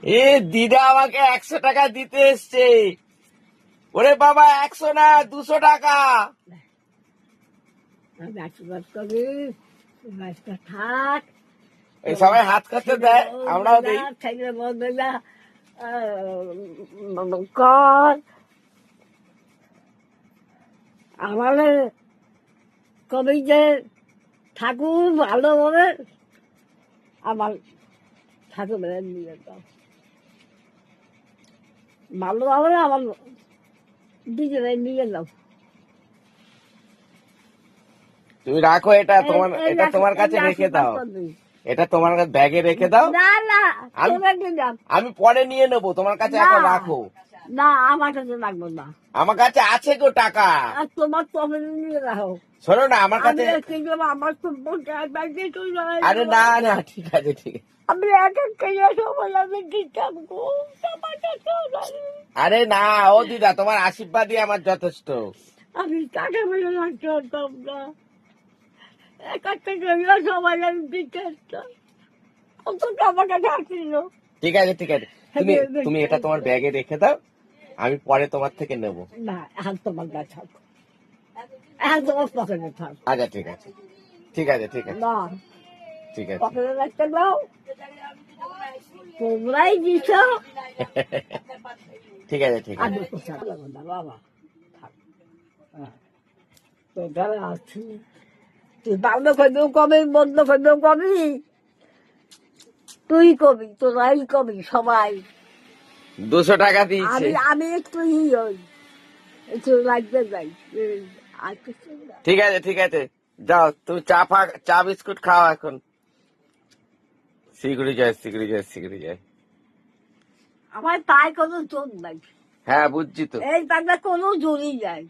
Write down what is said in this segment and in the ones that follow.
এ দিদা আমাকে 100 টাকা দিতে এসছে। ওরে বাবা, 100 না, 200 টাকা। আমি আশীর্বাদ করি, বাচ্চা থাক, এই সবাই হাত করতে দেয়, আমরাও দেই। ছেলে বলবে না কর আমাদের কবি যে ঠাকুর ভালো হবে, আমার ঠাকুর বেড়ে নিয়ে দাও ভালো হবে, আমার দুজনে নিয়ে দাও। তুমি রাখো এটা, এটা তোমার কাছে রেখে দাও, এটা তোমার ব্যাগে রেখে দাও। না না, তোমাকে দাও। আমি পরে নিয়ে নেবো, তোমার কাছে এখন রাখো। না, আমার কাছে লাগবে না, আমার কাছে আছে গো টাকা। আর তোমার তবে নিয়ে রাখো। শোনো না, আমার কাছে। আমার তো আরে না না, ঠিক আছে ঠিক আছে। আমি এক এক করে সবাই আমি দিতাম গো, আরে না ও দিদা, তোমার আশীর্বাদই আমার যথেষ্ট। আমি টাকা মেলে রাখতে হতাম না, এক একটা করে সবাই আমি দিতে আসতাম, অন্তত আমার কাছে আসছিল। ঠিক আছে ঠিক আছে, তুমি তুমি এটা তোমার ব্যাগে রেখে দাও, আমি পরে তোমার থেকে নেবো। না, এখন তোমার কাছে থাক, এখন তোমার পকেটে থাক। আচ্ছা ঠিক আছে ঠিক আছে ঠিক আছে না, ঠিক আছে। পকেটে রাখতে দাও, তোমরাই দিছ। ঠিক আছে ঠিক আছে। আমি কোথাও যাবো না বাবা, থাক। হ্যাঁ, তোরা আছি, তুই ভালো করবেও কবি, মন্দ করবেও কবি, তুই কবি, তোরাই কবি সবাই। 200 টাকা দিয়েছে। আমি একটু একটু লাগবে যাই, আর কিছু না। ঠিক আছে ঠিক আছে, যাও তুমি চা বিস্কুট খাও এখন। শিগগিরই যায় শিগগিরই যায় শিগগিরই যায়। আমার তাই কোনো জোর নাই, হ্যাঁ বুঝছি তো। এই তাকে কোনো জোরই নাই।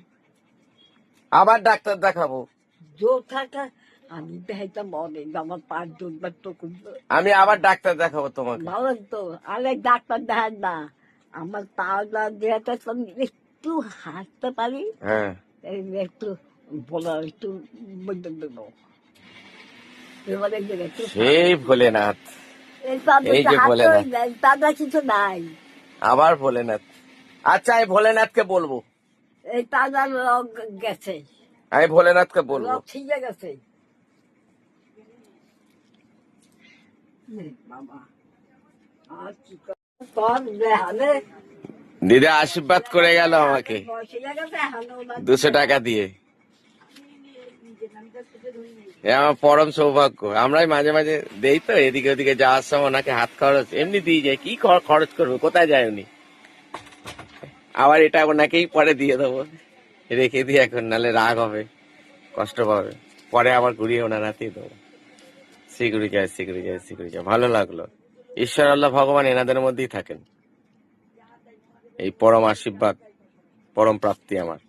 আবার ডাক্তার দেখাবো। জোর থাকা আমি দেখাইতাম অনেক, আমার 5 জন তো করবো। আমি আবার ডাক্তার দেখাবো তোমাকে। ভালো তো, আরে ডাক্তার দেখান না, আমার তাও না দেখাতে একটু হাসতে পারি, হ্যাঁ একটু বলা, একটু বলতে দেবো, এবারে একটু সেই ভোলেনাথ, এই যে ভোলেনাথ, তাদের কিছু নাই। আবার ভোলেনাথ। আচ্ছা আমি ভোলেনাথকে বলবো, এই তাদের রোগ গেছে, আমি ভোলেনাথকে বলবো। রোগ ঠিক গেছে। বাবা আর কি কর দেখালে, দিদা আশীর্বাদ করে গেল আমাকে বসে গেছে 200 টাকা দিয়ে। এ আমার পরম সৌভাগ্য। আমরাই মাঝে মাঝে দেই তো, এদিকে ওদিকে যাওয়ার সময় ওনাকে হাত খরচ এমনি দিয়ে যায়। কি খরচ করবে, কোথায় যায় উনি। আবার এটা ওনাকেই পরে দিয়ে দেবো, রেখে দিয়ে এখন, নাহলে রাগ হবে, কষ্ট পাবে। পরে আবার ঘুরিয়ে ওনার হাতেই দেবো। শিগগিরই যায় শিগগিরই যায় শিগগিরই যায়। ভালো লাগলো। ঈশ্বর আল্লাহ ভগবান এনাদের মধ্যেই থাকেন। এই পরম আশীর্বাদ, পরম প্রাপ্তি আমার।